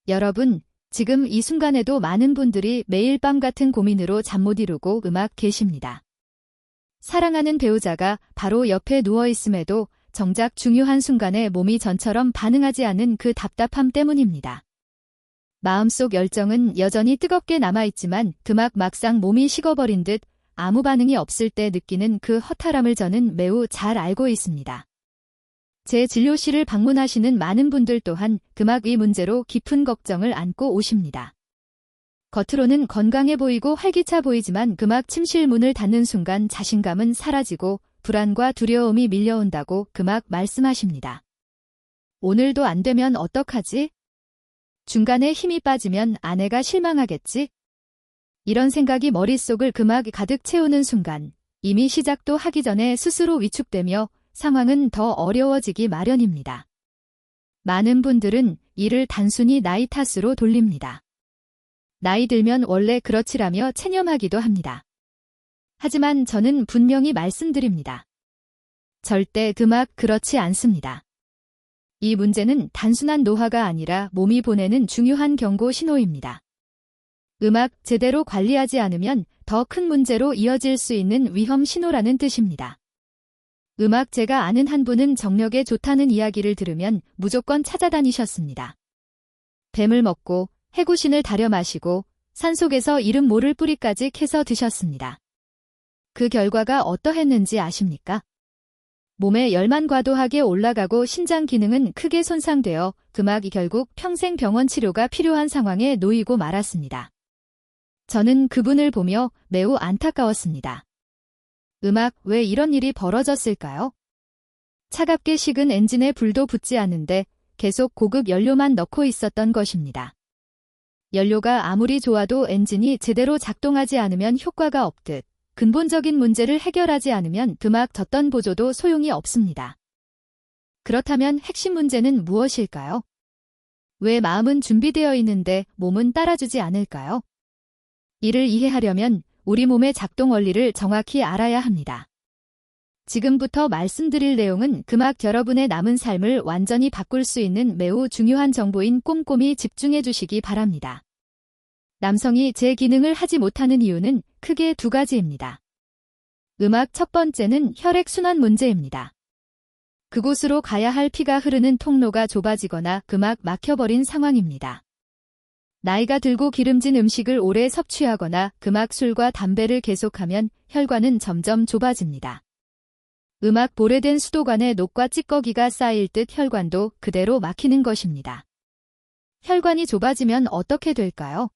여러분, 지금 이 순간에도 많은 분들이 매일 밤 같은 고민으로 잠 못 이루고 계십니다. 사랑하는 배우자가 바로 옆에 누워 있음에도 정작 중요한 순간에 몸이 전처럼 반응하지 않는 그 답답함 때문입니다. 마음속 열정은 여전히 뜨겁게 남아있지만 막상 몸이 식어버린 듯 아무 반응이 없을 때 느끼는 그 허탈함을 저는 매우 잘 알고 있습니다. 제 진료실을 방문하시는 많은 분들 또한 이 문제로 깊은 걱정을 안고 오십니다. 겉으로는 건강해 보이고 활기차 보이지만 침실 문을 닫는 순간 자신감은 사라지고 불안과 두려움이 밀려온다고 말씀하십니다. 오늘도 안 되면 어떡하지? 중간에 힘이 빠지면 아내가 실망하겠지? 이런 생각이 머릿속을 가득 채우는 순간 이미 시작도 하기 전에 스스로 위축되며 상황은 더 어려워지기 마련입니다. 많은 분들은 이를 단순히 나이 탓으로 돌립니다. 나이 들면 원래 그렇지라며 체념하기도 합니다. 하지만 저는 분명히 말씀드립니다. 절대 그렇지 않습니다. 이 문제는 단순한 노화가 아니라 몸이 보내는 중요한 경고 신호입니다. 제대로 관리하지 않으면 더 큰 문제로 이어질 수 있는 위험 신호라는 뜻입니다. 제가 아는 한 분은 정력에 좋다는 이야기를 들으면 무조건 찾아다니셨습니다. 뱀을 먹고 해구신을 다려 마시고 산속에서 이름 모를 뿌리까지 캐서 드셨습니다. 그 결과가 어떠했는지 아십니까? 몸에 열만 과도하게 올라가고 신장 기능은 크게 손상되어 결국 평생 병원 치료가 필요한 상황에 놓이고 말았습니다. 저는 그분을 보며 매우 안타까웠습니다. 왜 이런 일이 벌어졌을까요? 차갑게 식은 엔진에 불도 붙지 않는데 계속 고급 연료만 넣고 있었던 것입니다. 연료가 아무리 좋아도 엔진이 제대로 작동하지 않으면 효과가 없듯 근본적인 문제를 해결하지 않으면 졌던 보조도 소용이 없습니다. 그렇다면 핵심 문제는 무엇일까요? 왜 마음은 준비되어 있는데 몸은 따라주지 않을까요? 이를 이해하려면 우리 몸의 작동 원리를 정확히 알아야 합니다. 지금부터 말씀드릴 내용은 여러분의 남은 삶을 완전히 바꿀 수 있는 매우 중요한 정보인 꼼꼼히 집중해 주시기 바랍니다. 남성이 제 기능을 하지 못하는 이유는 크게 두 가지입니다. 첫 번째는 혈액순환 문제입니다. 그곳으로 가야 할 피가 흐르는 통로가 좁아지거나 막혀버린 상황입니다. 나이가 들고 기름진 음식을 오래 섭취하거나 술과 담배를 계속하면 혈관은 점점 좁아집니다. 오래된 수도관에 녹과 찌꺼기가 쌓일 듯 혈관도 그대로 막히는 것입니다. 혈관이 좁아지면 어떻게 될까요?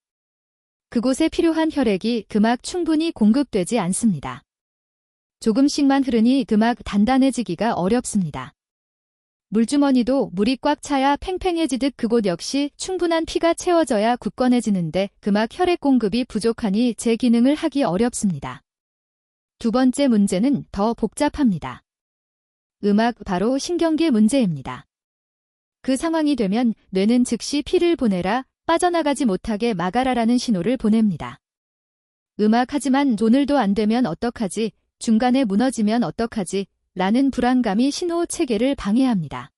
그곳에 필요한 혈액이 충분히 공급되지 않습니다. 조금씩만 흐르니 단단해지기가 어렵습니다. 물주머니도 물이 꽉 차야 팽팽해지듯 그곳 역시 충분한 피가 채워져야 굳건해지는데 혈액 공급이 부족하니 제 기능을 하기 어렵습니다. 두 번째 문제는 더 복잡합니다. 바로 신경계 문제입니다. 그 상황이 되면 뇌는 즉시 피를 보내라, 빠져나가지 못하게 막아라라는 신호를 보냅니다. 하지만 오늘도 안 되면 어떡하지, 중간에 무너지면 어떡하지, 라는 불안감이 신호 체계를 방해합니다.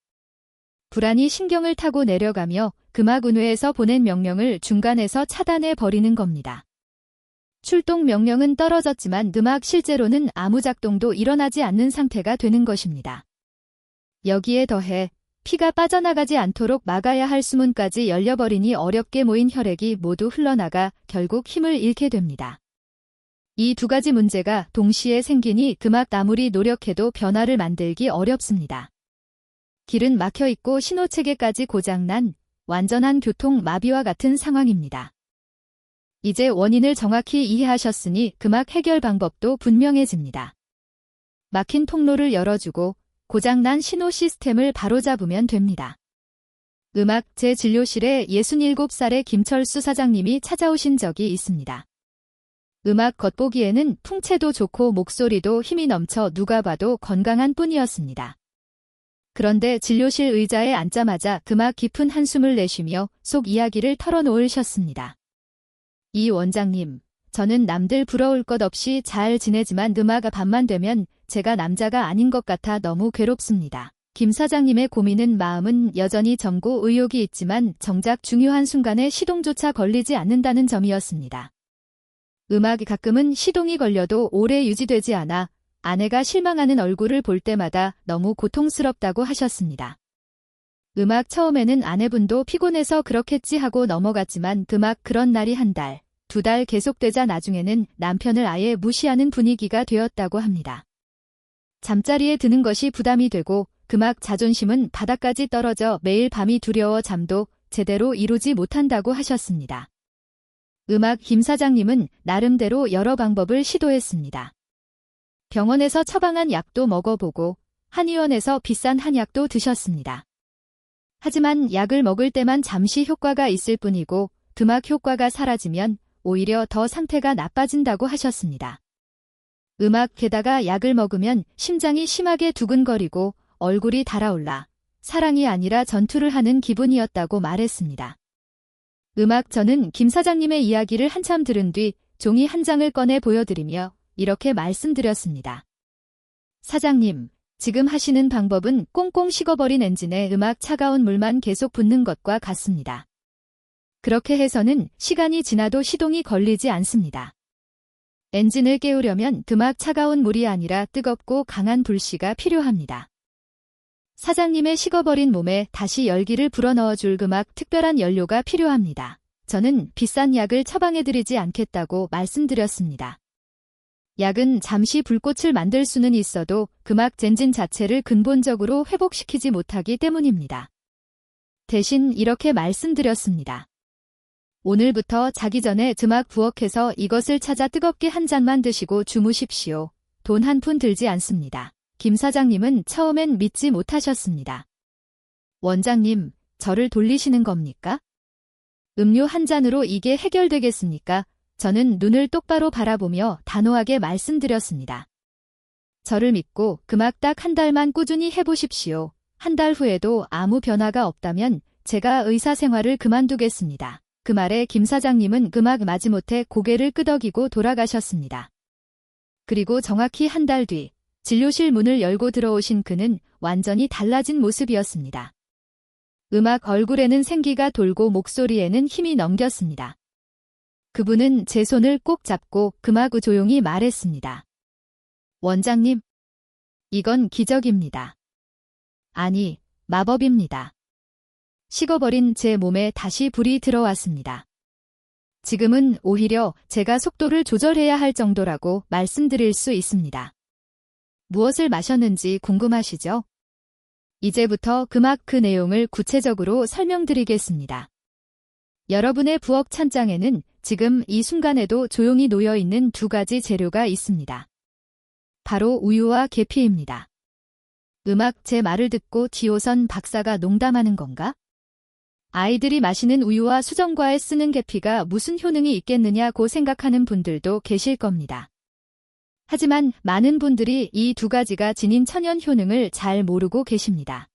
불안이 신경을 타고 내려가며 음뇌에서 보낸 명령을 중간에서 차단해 버리는 겁니다. 출동 명령은 떨어졌지만 실제로는 아무 작동도 일어나지 않는 상태가 되는 것입니다. 여기에 더해 피가 빠져나가지 않도록 막아야 할 수문까지 열려버리니 어렵게 모인 혈액이 모두 흘러나가 결국 힘을 잃게 됩니다. 이 두 가지 문제가 동시에 생기니 아무리 노력해도 변화를 만들기 어렵습니다. 길은 막혀있고 신호체계까지 고장난 완전한 교통마비와 같은 상황입니다. 이제 원인을 정확히 이해하셨으니 해결 방법도 분명해집니다. 막힌 통로를 열어주고 고장난 신호 시스템을 바로잡으면 됩니다. 제 진료실에 67살의 김철수 사장님이 찾아오신 적이 있습니다. 겉보기에는 풍채도 좋고 목소리도 힘이 넘쳐 누가 봐도 건강한 뿐이었습니다. 그런데 진료실 의자에 앉자마자 깊은 한숨을 내쉬며 속 이야기를 털어놓으셨습니다. 이 원장님, 저는 남들 부러울 것 없이 잘 지내지만 밤만 되면 제가 남자가 아닌 것 같아 너무 괴롭습니다. 김 사장님의 고민은 마음은 여전히 젊고 의욕이 있지만 정작 중요한 순간에 시동조차 걸리지 않는다는 점이었습니다. 음악이 가끔은 시동이 걸려도 오래 유지되지 않아 아내가 실망하는 얼굴을 볼 때마다 너무 고통스럽다고 하셨습니다. 음악 처음에는 아내분도 피곤해서 그렇겠지 하고 넘어갔지만 그런 날이 한 달, 두 달 계속되자 나중에는 남편을 아예 무시하는 분위기가 되었다고 합니다. 잠자리에 드는 것이 부담이 되고 자존심은 바닥까지 떨어져 매일 밤이 두려워 잠도 제대로 이루지 못한다고 하셨습니다. 김 사장님은 나름대로 여러 방법을 시도했습니다. 병원에서 처방한 약도 먹어보고 한의원에서 비싼 한약도 드셨습니다. 하지만 약을 먹을 때만 잠시 효과가 있을 뿐이고 효과가 사라지면 오히려 더 상태가 나빠진다고 하셨습니다. 게다가 약을 먹으면 심장이 심하게 두근거리고 얼굴이 달아올라 사랑이 아니라 전투를 하는 기분이었다고 말했습니다. 저는 김 사장님의 이야기를 한참 들은 뒤 종이 한 장을 꺼내 보여드리며 이렇게 말씀드렸습니다. 사장님, 지금 하시는 방법은 꽁꽁 식어버린 엔진에 차가운 물만 계속 붓는 것과 같습니다. 그렇게 해서는 시간이 지나도 시동이 걸리지 않습니다. 엔진을 깨우려면 차가운 물이 아니라 뜨겁고 강한 불씨가 필요합니다. 사장님의 식어버린 몸에 다시 열기를 불어넣어줄 특별한 연료가 필요합니다. 저는 비싼 약을 처방해드리지 않겠다고 말씀드렸습니다. 약은 잠시 불꽃을 만들 수는 있어도 엔진 자체를 근본적으로 회복시키지 못하기 때문입니다. 대신 이렇게 말씀드렸습니다. 오늘부터 자기 전에 부엌에서 이것을 찾아 뜨겁게 한 잔만 드시고 주무십시오. 돈 한 푼 들지 않습니다. 김 사장님은 처음엔 믿지 못하셨습니다. 원장님, 저를 돌리시는 겁니까? 음료 한 잔으로 이게 해결되겠습니까? 저는 눈을 똑바로 바라보며 단호하게 말씀드렸습니다. 저를 믿고 딱 한 달만 꾸준히 해보십시오. 한 달 후에도 아무 변화가 없다면 제가 의사생활을 그만두겠습니다. 말에 김 사장님은 마지못해 고개를 끄덕이고 돌아가셨습니다. 그리고 정확히 한 달 뒤 진료실 문을 열고 들어오신 그는 완전히 달라진 모습이었습니다. 얼굴에는 생기가 돌고 목소리에는 힘이 넘겼습니다. 그분은 제 손을 꼭 잡고 조용히 말했습니다. 원장님, 이건 기적입니다. 아니, 마법입니다. 식어버린 제 몸에 다시 불이 들어왔습니다. 지금은 오히려 제가 속도를 조절해야 할 정도라고 말씀드릴 수 있습니다. 무엇을 마셨는지 궁금하시죠? 이제부터 그 내용을 구체적으로 설명드리겠습니다. 여러분의 부엌 찬장에는 지금 이 순간에도 조용히 놓여있는 두 가지 재료가 있습니다. 바로 우유와 계피입니다. 제 말을 듣고 지호선 박사가 농담하는 건가? 아이들이 마시는 우유와 수정과에 쓰는 계피가 무슨 효능이 있겠느냐고 생각하는 분들도 계실 겁니다. 하지만 많은 분들이 이 두 가지가 지닌 천연 효능을 잘 모르고 계십니다.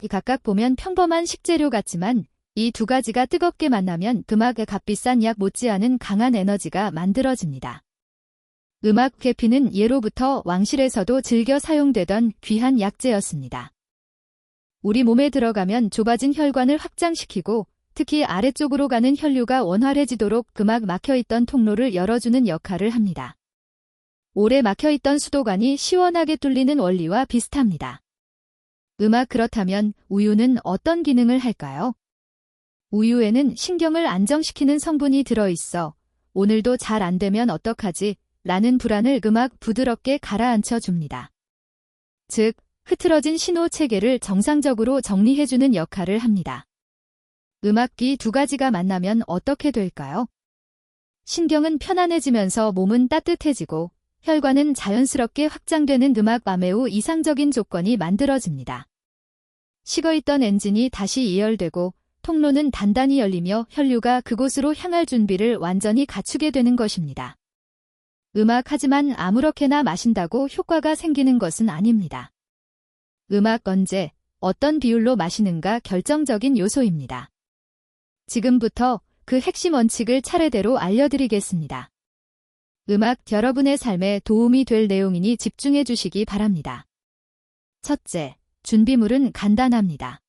각각 보면 평범한 식재료 같지만 이 두 가지가 뜨겁게 만나면 값비싼 약 못지않은 강한 에너지가 만들어집니다. 계피는 예로부터 왕실에서도 즐겨 사용되던 귀한 약재였습니다. 우리 몸에 들어가면 좁아진 혈관을 확장시키고 특히 아래쪽으로 가는 혈류가 원활해지도록 막혀있던 통로를 열어주는 역할을 합니다. 오래 막혀있던 수도관이 시원하게 뚫리는 원리와 비슷합니다. 그렇다면 우유는 어떤 기능을 할까요? 우유에는 신경을 안정시키는 성분이 들어있어 오늘도 잘 안되면 어떡하지? 라는 불안을 부드럽게 가라앉혀 줍니다. 즉, 흐트러진 신호 체계를 정상적으로 정리해주는 역할을 합니다. 이 두 가지가 만나면 어떻게 될까요? 신경은 편안해지면서 몸은 따뜻해지고 혈관은 자연스럽게 확장되는 매우 이상적인 조건이 만들어집니다. 식어있던 엔진이 다시 이열되고 통로는 단단히 열리며 혈류가 그곳으로 향할 준비를 완전히 갖추게 되는 것입니다. 하지만 아무렇게나 마신다고 효과가 생기는 것은 아닙니다. 언제, 어떤 비율로 마시는가 결정적인 요소입니다. 지금부터 그 핵심 원칙을 차례대로 알려드리겠습니다. 여러분의 삶에 도움이 될 내용이니 집중해 주시기 바랍니다. 첫째, 준비물은 간단합니다.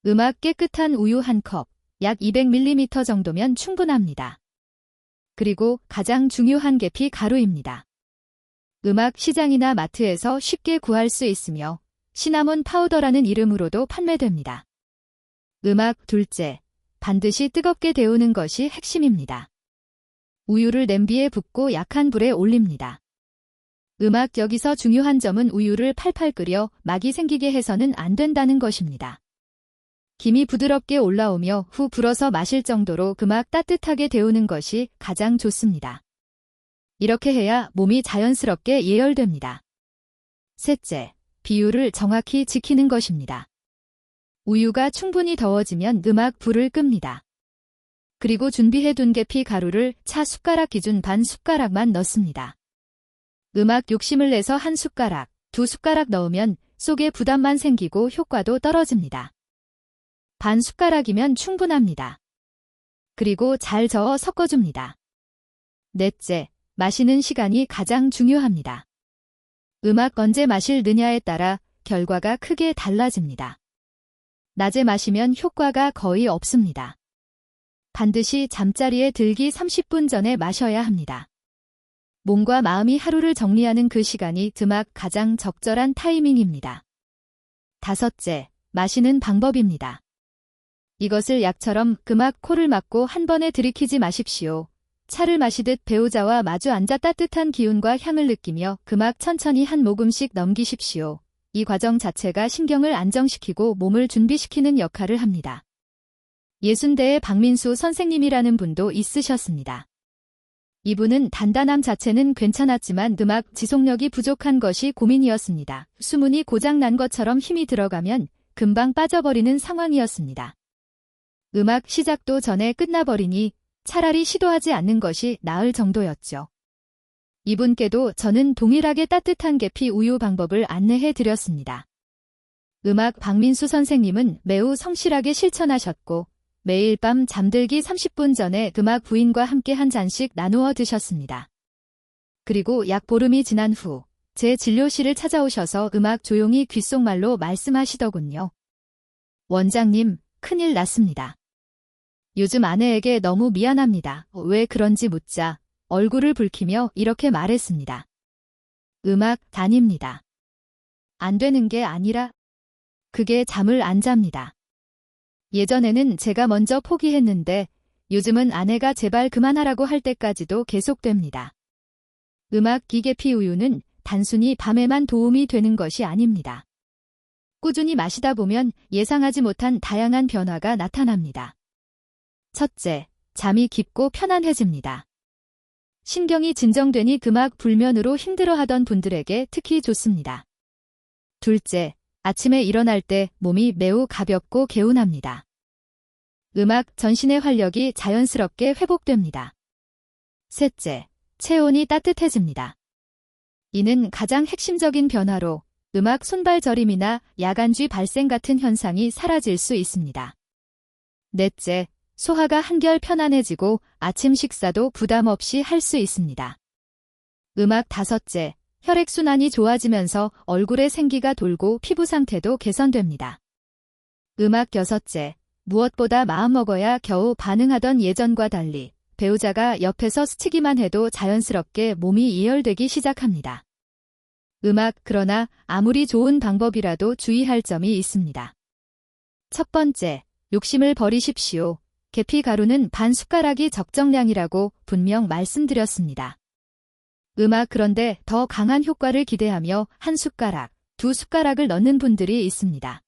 음악 깨끗한 우유 1컵, 약 200ml 정도면 충분합니다. 그리고 가장 중요한 계피 가루입니다. 음악 시장이나 마트에서 쉽게 구할 수 있으며 시나몬 파우더라는 이름으로도 판매됩니다. 음악 둘째, 반드시 뜨겁게 데우는 것이 핵심입니다. 우유를 냄비에 붓고 약한 불에 올립니다. 음악 여기서 중요한 점은 우유를 팔팔 끓여 막이 생기게 해서는 안 된다는 것입니다. 김이 부드럽게 올라오며 후 불어서 마실 정도로 음악 따뜻하게 데우는 것이 가장 좋습니다. 이렇게 해야 몸이 자연스럽게 예열됩니다. 셋째, 비율을 정확히 지키는 것입니다. 우유가 충분히 더워지면 음악 불을 끕니다. 그리고 준비해둔 계피 가루를 차 숟가락 기준 반 숟가락만 넣습니다. 음악 욕심을 내서 1숟가락, 2숟가락 넣으면 속에 부담만 생기고 효과도 떨어집니다. 반 숟가락이면 충분합니다. 그리고 잘 저어 섞어줍니다. 넷째, 마시는 시간이 가장 중요합니다. 음악 언제 마실느냐에 따라 결과가 크게 달라집니다. 낮에 마시면 효과가 거의 없습니다. 반드시 잠자리에 들기 30분 전에 마셔야 합니다. 몸과 마음이 하루를 정리하는 그 시간이 음악 가장 적절한 타이밍입니다. 다섯째, 마시는 방법입니다. 이것을 약처럼 음악 코를 막고 한 번에 들이키지 마십시오. 차를 마시듯 배우자와 마주 앉아 따뜻한 기운과 향을 느끼며 음악 천천히 한 모금씩 넘기십시오. 이 과정 자체가 신경을 안정시키고 몸을 준비시키는 역할을 합니다. 60대의 박민수 선생님이라는 분도 있으셨습니다. 이분은 단단함 자체는 괜찮았지만 음악 지속력이 부족한 것이 고민이었습니다. 수문이 고장난 것처럼 힘이 들어가면 금방 빠져버리는 상황이었습니다. 음악 시작도 전에 끝나버리니 차라리 시도하지 않는 것이 나을 정도였죠. 이분께도 저는 동일하게 따뜻한 계피 우유 방법을 안내해 드렸습니다. 음악 박민수 선생님은 매우 성실하게 실천하셨고 매일 밤 잠들기 30분 전에 음악 부인과 함께 한 잔씩 나누어 드셨습니다. 그리고 약 보름이 지난 후 제 진료실을 찾아오셔서 음악 조용히 귓속말로 말씀하시더군요. 원장님, 큰일 났습니다. 요즘 아내에게 너무 미안합니다. 왜 그런지 묻자 얼굴을 붉히며 이렇게 말했습니다. 음악 다닙니다. 안 되는 게 아니라 그게 잠을 안 잡니다. 예전에는 제가 먼저 포기했는데 요즘은 아내가 제발 그만하라고 할 때까지도 계속됩니다. 음악 기계피 우유는 단순히 밤에만 도움이 되는 것이 아닙니다. 꾸준히 마시다 보면 예상하지 못한 다양한 변화가 나타납니다. 첫째, 잠이 깊고 편안해집니다. 신경이 진정되니 음악 불면으로 힘들어하던 분들에게 특히 좋습니다. 둘째, 아침에 일어날 때 몸이 매우 가볍고 개운합니다. 음악 전신의 활력이 자연스럽게 회복됩니다. 셋째, 체온이 따뜻해집니다. 이는 가장 핵심적인 변화로 음악 손발 저림이나 야간쥐 발생 같은 현상이 사라질 수 있습니다. 넷째, 소화가 한결 편안해지고 아침 식사도 부담 없이 할 수 있습니다. 음악 다섯째, 혈액순환이 좋아지면서 얼굴에 생기가 돌고 피부 상태도 개선됩니다. 음악 여섯째, 무엇보다 마음먹어야 겨우 반응하던 예전과 달리 배우자가 옆에서 스치기만 해도 자연스럽게 몸이 예열되기 시작합니다. 음악 그러나 아무리 좋은 방법이라도 주의할 점이 있습니다. 첫 번째, 욕심을 버리십시오. 계피 가루는 반 숟가락이 적정량이라고 분명 말씀드렸습니다. 음악 그런데 더 강한 효과를 기대하며 1숟가락, 2숟가락을 넣는 분들이 있습니다.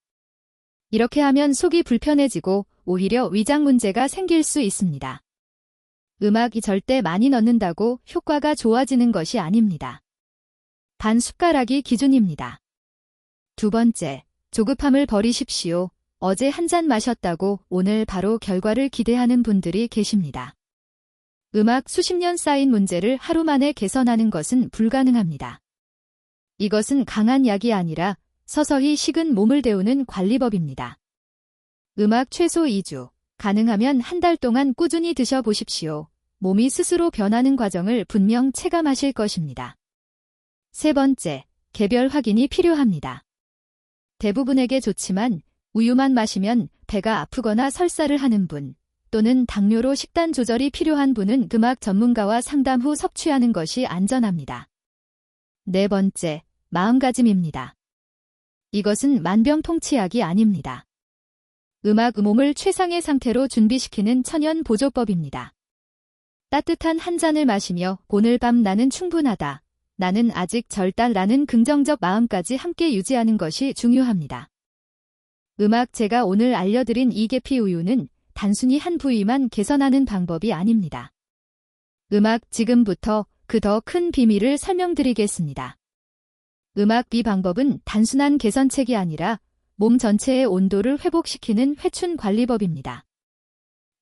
이렇게 하면 속이 불편해지고 오히려 위장 문제가 생길 수 있습니다. 음악이 절대 많이 넣는다고 효과가 좋아지는 것이 아닙니다. 반 숟가락이 기준입니다. 두 번째, 조급함을 버리십시오. 어제 한 잔 마셨다고 오늘 바로 결과를 기대하는 분들이 계십니다. 음악 수십 년 쌓인 문제를 하루 만에 개선하는 것은 불가능합니다. 이것은 강한 약이 아니라 서서히 식은 몸을 데우는 관리법입니다. 음악 최소 2주, 가능하면 한 달 동안 꾸준히 드셔보십시오. 몸이 스스로 변하는 과정을 분명 체감하실 것입니다. 세 번째, 개별 확인이 필요합니다. 대부분에게 좋지만 우유만 마시면 배가 아프거나 설사를 하는 분, 또는 당뇨로 식단 조절이 필요한 분은 음악 전문가와 상담 후 섭취하는 것이 안전합니다. 네 번째, 마음가짐입니다. 이것은 만병통치약이 아닙니다. 몸을 최상의 상태로 준비시키는 천연 보조법입니다. 따뜻한 한 잔을 마시며 오늘 밤 나는 충분하다, 나는 아직 절단라는 긍정적 마음까지 함께 유지하는 것이 중요합니다. 제가 오늘 알려드린 이 계피 우유는 단순히 한 부위만 개선하는 방법이 아닙니다. 지금부터 그 더 큰 비밀을 설명드리겠습니다. 이 방법은 단순한 개선책이 아니라 몸 전체의 온도를 회복시키는 회춘 관리법입니다.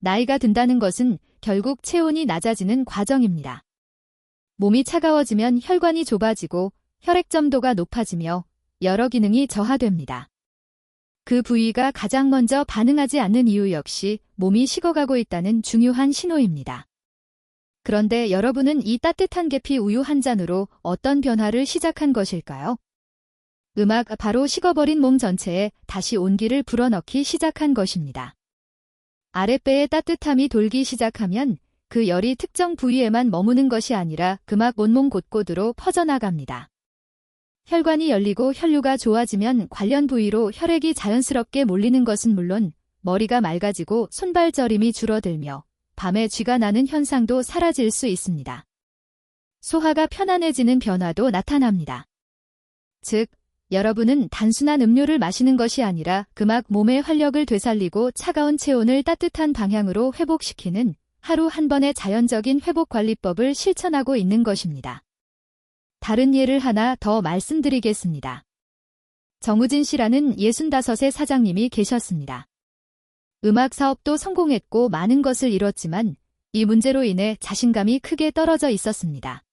나이가 든다는 것은 결국 체온이 낮아지는 과정입니다. 몸이 차가워지면 혈관이 좁아지고 혈액점도가 높아지며 여러 기능이 저하됩니다. 그 부위가 가장 먼저 반응하지 않는 이유 역시 몸이 식어가고 있다는 중요한 신호입니다. 그런데 여러분은 이 따뜻한 계피 우유 한 잔으로 어떤 변화를 시작한 것일까요? 바로 식어버린 몸 전체에 다시 온기를 불어넣기 시작한 것입니다. 아랫배의 따뜻함이 돌기 시작하면 그 열이 특정 부위에만 머무는 것이 아니라 온몸 곳곳으로 퍼져나갑니다. 혈관이 열리고 혈류가 좋아지면 관련 부위로 혈액이 자연스럽게 몰리는 것은 물론 머리가 맑아지고 손발 저림이 줄어들며 밤에 쥐가 나는 현상도 사라질 수 있습니다. 소화가 편안해지는 변화도 나타납니다. 즉, 여러분은 단순한 음료를 마시는 것이 아니라 몸의 활력을 되살리고 차가운 체온을 따뜻한 방향으로 회복시키는 하루 한 번의 자연적인 회복관리법을 실천하고 있는 것입니다. 다른 예를 하나 더 말씀드리겠습니다. 정우진 씨라는 65의 사장님이 계셨습니다. 음악 사업도 성공했고 많은 것을 이뤘지만 이 문제로 인해 자신감이 크게 떨어져 있었습니다.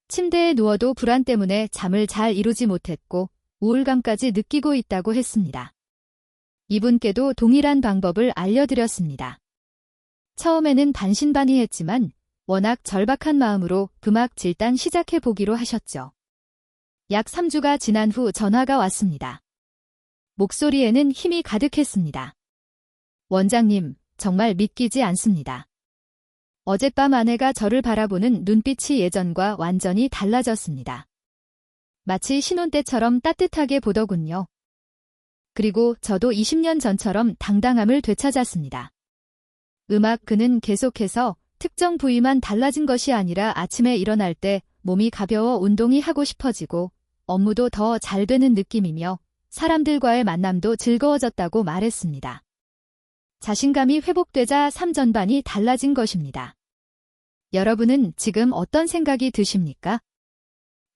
침대에 누워도 불안 때문에 잠을 잘 이루지 못했고 우울감까지 느끼고 있다고 했습니다. 이분께도 동일한 방법을 알려드렸습니다. 처음에는 반신반의했지만 워낙 절박한 마음으로 질단 시작해보기로 하셨죠. 약 3주가 지난 후 전화가 왔습니다. 목소리에는 힘이 가득했습니다. 원장님, 정말 믿기지 않습니다. 어젯밤 아내가 저를 바라보는 눈빛이 예전과 완전히 달라졌습니다. 마치 신혼 때처럼 따뜻하게 보더군요. 그리고 저도 20년 전처럼 당당함을 되찾았습니다. 그는 계속해서 특정 부위만 달라진 것이 아니라 아침에 일어날 때 몸이 가벼워 운동이 하고 싶어지고 업무도 더 잘 되는 느낌이며 사람들과의 만남도 즐거워졌다고 말했습니다. 자신감이 회복되자 삶 전반이 달라진 것입니다. 여러분은 지금 어떤 생각이 드십니까?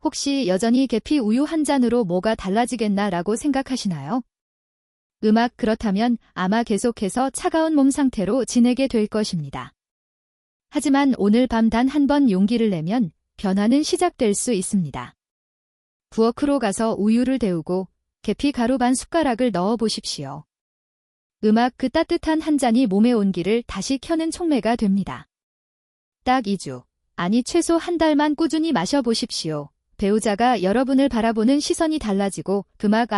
혹시 여전히 계피 우유 한 잔으로 뭐가 달라지겠나라고 생각하시나요? 그렇다면 아마 계속해서 차가운 몸 상태로 지내게 될 것입니다. 하지만 오늘 밤 단 한 번 용기를 내면 변화는 시작될 수 있습니다. 부엌으로 가서 우유를 데우고 계피 가루 반 숟가락을 넣어 보십시오. 그 따뜻한 한 잔이 몸의 온기를 다시 켜는 촉매가 됩니다. 딱 2주, 아니 최소 한 달만 꾸준히 마셔보십시오. 배우자가 여러분을 바라보는 시선이 달라지고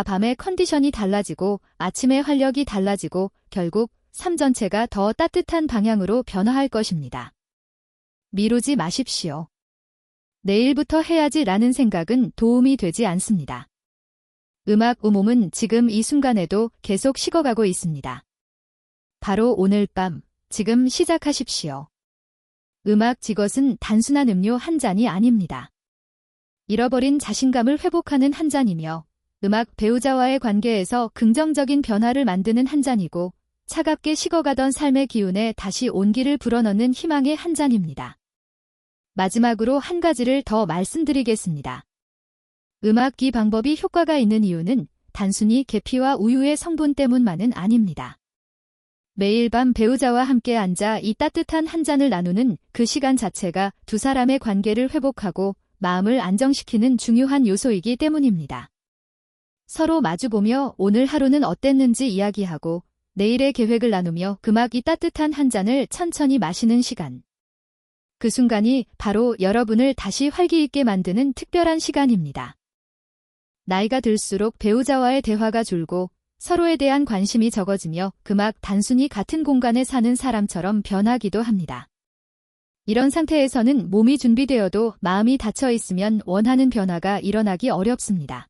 밤의 컨디션이 달라지고 아침의 활력이 달라지고 결국 삶 전체가 더 따뜻한 방향으로 변화할 것입니다. 미루지 마십시오. 내일부터 해야지라는 생각은 도움이 되지 않습니다. 몸은 지금 이 순간에도 계속 식어가고 있습니다. 바로 오늘 밤, 지금 시작하십시오. 이것은 단순한 음료 한 잔이 아닙니다. 잃어버린 자신감을 회복하는 한 잔이며 배우자와의 관계에서 긍정적인 변화를 만드는 한 잔이고 차갑게 식어가던 삶의 기운에 다시 온기를 불어넣는 희망의 한 잔입니다. 마지막으로 한 가지를 더 말씀드리겠습니다. 이 방법이 효과가 있는 이유는 단순히 계피와 우유의 성분 때문만은 아닙니다. 매일 밤 배우자와 함께 앉아 이 따뜻한 한 잔을 나누는 그 시간 자체가 두 사람의 관계를 회복하고 마음을 안정시키는 중요한 요소이기 때문입니다. 서로 마주보며 오늘 하루는 어땠는지 이야기하고 내일의 계획을 나누며 이 따뜻한 한 잔을 천천히 마시는 시간. 그 순간이 바로 여러분을 다시 활기 있게 만드는 특별한 시간입니다. 나이가 들수록 배우자와의 대화가 줄고 서로에 대한 관심이 적어지며 그막 단순히 같은 공간에 사는 사람처럼 변하기도 합니다. 이런 상태에서는 몸이 준비되어도 마음이 닫혀 있으면 원하는 변화가 일어나기 어렵습니다.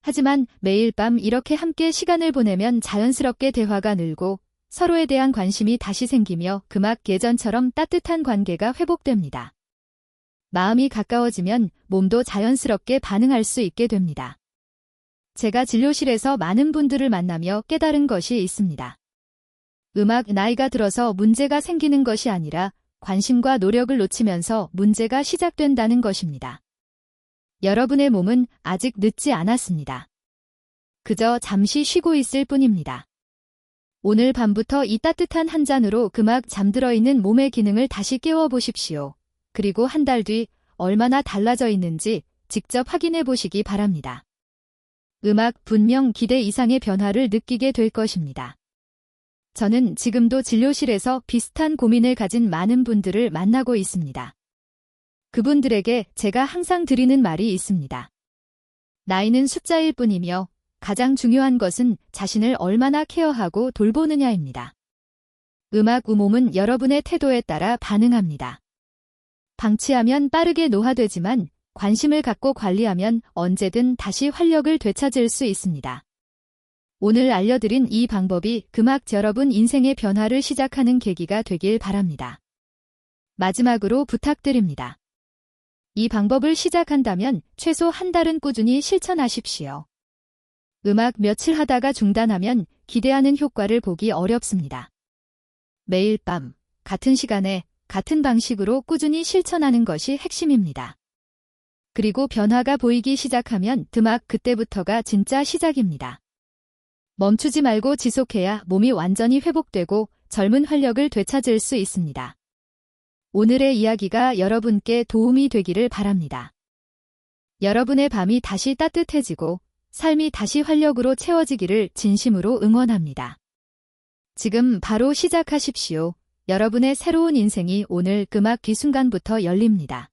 하지만 매일 밤 이렇게 함께 시간을 보내면 자연스럽게 대화가 늘고 서로에 대한 관심이 다시 생기며 그막 예전처럼 따뜻한 관계가 회복됩니다. 마음이 가까워지면 몸도 자연스럽게 반응할 수 있게 됩니다. 제가 진료실에서 많은 분들을 만나며 깨달은 것이 있습니다. 나이가 들어서 문제가 생기는 것이 아니라 관심과 노력을 놓치면서 문제가 시작된다는 것입니다. 여러분의 몸은 아직 늦지 않았습니다. 그저 잠시 쉬고 있을 뿐입니다. 오늘 밤부터 이 따뜻한 한 잔으로 그막 잠들어 있는 몸의 기능을 다시 깨워보십시오. 그리고 한 달 뒤 얼마나 달라져 있는지 직접 확인해 보시기 바랍니다. 분명 기대 이상의 변화를 느끼게 될 것입니다. 저는 지금도 진료실에서 비슷한 고민을 가진 많은 분들을 만나고 있습니다. 그분들에게 제가 항상 드리는 말이 있습니다. 나이는 숫자일 뿐이며 가장 중요한 것은 자신을 얼마나 케어하고 돌보느냐입니다. 몸은 여러분의 태도에 따라 반응합니다. 방치하면 빠르게 노화되지만 관심을 갖고 관리하면 언제든 다시 활력을 되찾을 수 있습니다. 오늘 알려드린 이 방법이 여러분 인생의 변화를 시작하는 계기가 되길 바랍니다. 마지막으로 부탁드립니다. 이 방법을 시작한다면 최소 한 달은 꾸준히 실천하십시오. 며칠 하다가 중단하면 기대하는 효과를 보기 어렵습니다. 매일 밤, 같은 시간에, 같은 방식으로 꾸준히 실천하는 것이 핵심입니다. 그리고 변화가 보이기 시작하면 그때부터가 진짜 시작입니다. 멈추지 말고 지속해야 몸이 완전히 회복되고 젊은 활력을 되찾을 수 있습니다. 오늘의 이야기가 여러분께 도움이 되기를 바랍니다. 여러분의 밤이 다시 따뜻해지고 삶이 다시 활력으로 채워지기를 진심으로 응원합니다. 지금 바로 시작하십시오. 여러분의 새로운 인생이 오늘 이 순간부터 열립니다.